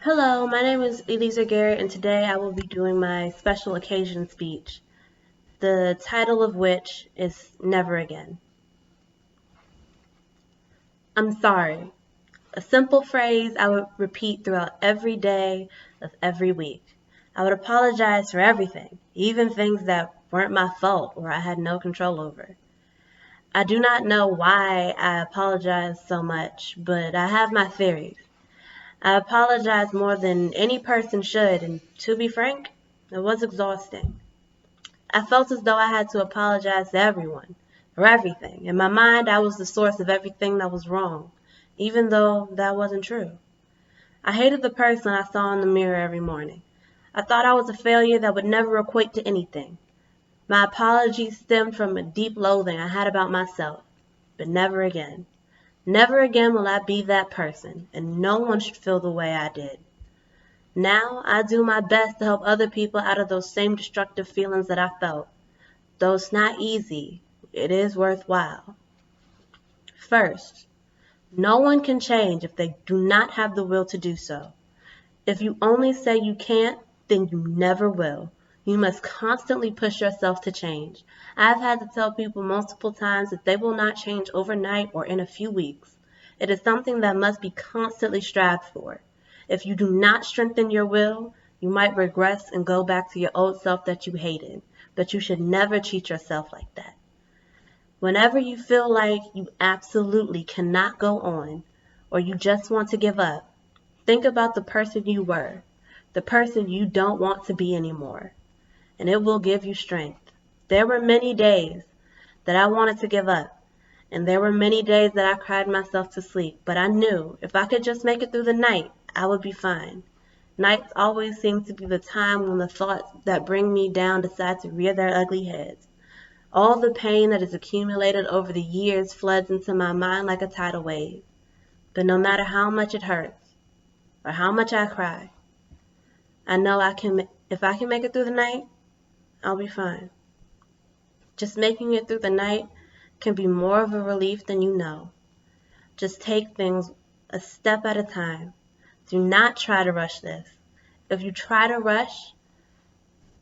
Hello, my name is Elisa Garrett, and today I will be doing my special occasion speech, the title of which is Never Again. I'm sorry. A simple phrase I would repeat throughout every day of every week. I would apologize for everything, even things that weren't my fault or I had no control over. I do not know why I apologize so much, but I have my theories. I apologize more than any person should, and to be frank, it was exhausting. I felt as though I had to apologize to everyone for everything. In my mind, I was the source of everything that was wrong, even though that wasn't true. I hated the person I saw in the mirror every morning. I thought I was a failure that would never equate to anything. My apologies stemmed from a deep loathing I had about myself, but never again. Never again will I be that person, and no one should feel the way I did. Now I do my best to help other people out of those same destructive feelings that I felt. Though it's not easy, it is worthwhile. First, no one can change if they do not have the will to do so. If you only say you can't, then you never will. You must constantly push yourself to change. I've had to tell people multiple times that they will not change overnight or in a few weeks. It is something that must be constantly strived for. If you do not strengthen your will, you might regress and go back to your old self that you hated, but you should never cheat yourself like that. Whenever you feel like you absolutely cannot go on, or you just want to give up, think about the person you were, the person you don't want to be anymore, and it will give you strength. There were many days that I wanted to give up, and there were many days that I cried myself to sleep, but I knew if I could just make it through the night, I would be fine. Nights always seem to be the time when the thoughts that bring me down decide to rear their ugly heads. All the pain that has accumulated over the years floods into my mind like a tidal wave. But no matter how much it hurts, or how much I cry, I know if I can make it through the night, I'll be fine. Just making it through the night can be more of a relief than you know. Just take things a step at a time. Do not try to rush this. If you try to rush,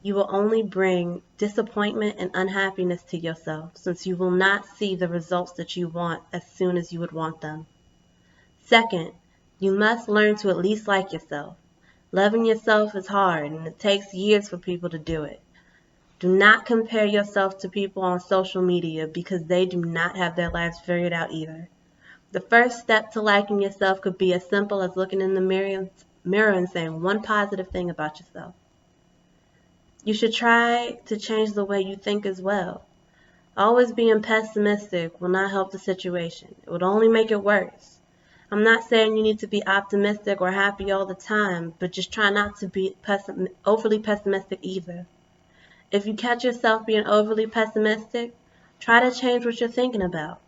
you will only bring disappointment and unhappiness to yourself, since you will not see the results that you want as soon as you would want them. Second, you must learn to at least like yourself. Loving yourself is hard, and it takes years for people to do it. Do not compare yourself to people on social media because they do not have their lives figured out either. The first step to liking yourself could be as simple as looking in the mirror and saying one positive thing about yourself. You should try to change the way you think as well. Always being pessimistic will not help the situation. It would only make it worse. I'm not saying you need to be optimistic or happy all the time, but just try not to be overly pessimistic either. If you catch yourself being overly pessimistic, try to change what you're thinking about.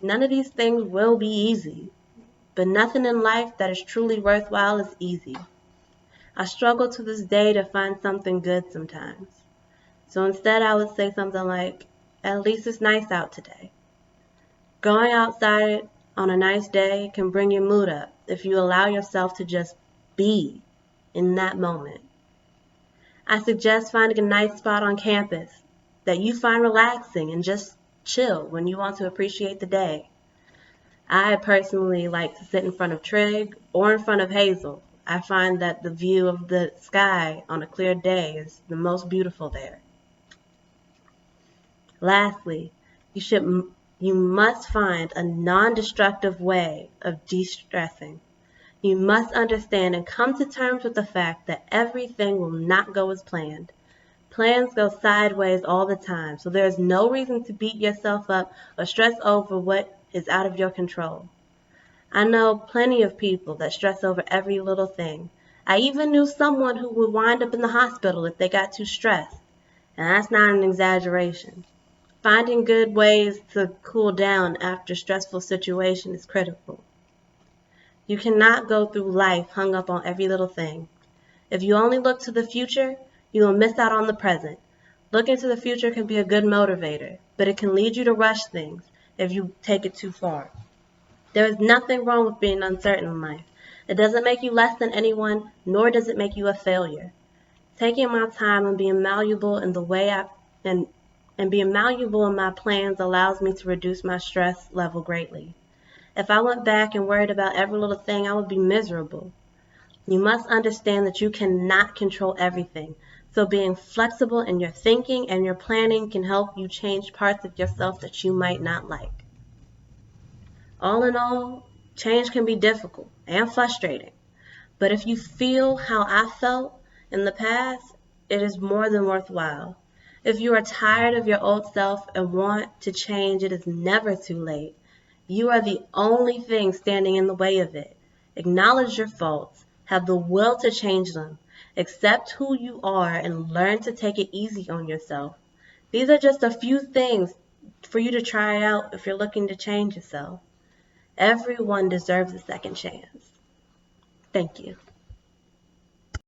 None of these things will be easy, but nothing in life that is truly worthwhile is easy. I struggle to this day to find something good sometimes. So instead I would say something like, at least it's nice out today. Going outside on a nice day can bring your mood up if you allow yourself to just be in that moment. I suggest finding a nice spot on campus that you find relaxing and just chill when you want to appreciate the day. I personally like to sit in front of Trig or in front of Hazel. I find that the view of the sky on a clear day is the most beautiful there. Lastly, you must find a non-destructive way of de-stressing. You must understand and come to terms with the fact that everything will not go as planned. Plans go sideways all the time, so there is no reason to beat yourself up or stress over what is out of your control. I know plenty of people that stress over every little thing. I even knew someone who would wind up in the hospital if they got too stressed, and that's not an exaggeration. Finding good ways to cool down after a stressful situation is critical. You cannot go through life hung up on every little thing. If you only look to the future, you will miss out on the present. Looking to the future can be a good motivator, but it can lead you to rush things if you take it too far. There is nothing wrong with being uncertain in life. It doesn't make you less than anyone, nor does it make you a failure. Taking my time and being malleable in the way and being malleable in my plans allows me to reduce my stress level greatly. If I went back and worried about every little thing, I would be miserable. You must understand that you cannot control everything. So being flexible in your thinking and your planning can help you change parts of yourself that you might not like. All in all, change can be difficult and frustrating. But if you feel how I felt in the past, it is more than worthwhile. If you are tired of your old self and want to change, it is never too late. You are the only thing standing in the way of it. Acknowledge your faults, have the will to change them, accept who you are, and learn to take it easy on yourself. These are just a few things for you to try out if you're looking to change yourself. Everyone deserves a second chance. Thank you.